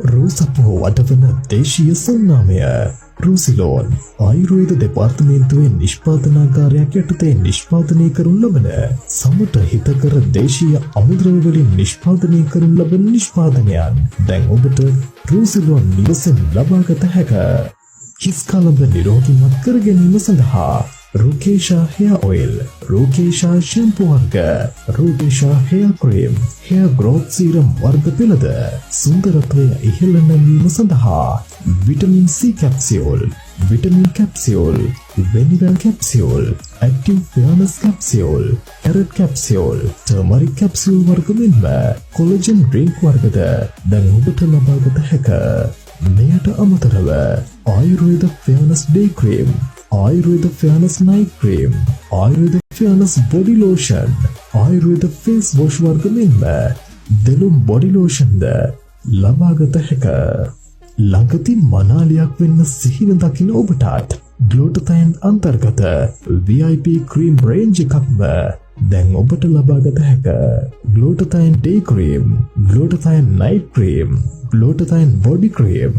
රෝසපුව වඩවන දේශීය සන්නාමය රූසිලෝන් ආයුර්වේද දෙපාර්තමේන්තුවේ නිෂ්පාදනාගාරයක් යටතේ නිෂ්පාදනය කරනු ලබන සමට හිතකර දේශීය අමුද්‍රව්‍ය වලින් නිෂ්පාදනය කරනු ලබන නිෂ්පාදනයන් දැන් ඔබට රූසිලෝන් නිවසෙන් ලබාගත හැකිය. හිස් කලඹ නිරෝගීමත් කර ගැනීම සඳහා Rukesha hair oil, Rukesha shampoo වර්ග, Rukesha hair cream, hair growth serum වර්ග පිළිද සුන්දරත්වය ඉහළ නැංවීම සඳහා vitamin C capsule, vitamin capsule, Venivel capsule, active fairness capsule, carrot capsule, turmeric capsule වර්ග මෙන්ම collagen drink වර්ගද දැන් ඔබට ලබාගත හැකිය. මෙයට අමතරව ආයුර්වේද fairness day cream, Ayurveda Fairness Night Cream, Ayurveda Fairness Body Lotion, Ayurveda Face Wash වර්ග මෙන්ම දෙලුම් බොඩි ලෝෂන් ද ලබාගත හැකිය. ළඟදී මනාලියක් වෙන්න සිහින දකින ඔබටත් ග්ලූටතයින් අන්තර්ගත VIP ක්‍රීම් රේන්ජ් එකක්ම දැන් ඔබට ලබාගත හැකිය. ග්ලූටතයින් Day Cream, ග්ලූටතයින් Night Cream, ග්ලූටතයින් Body Cream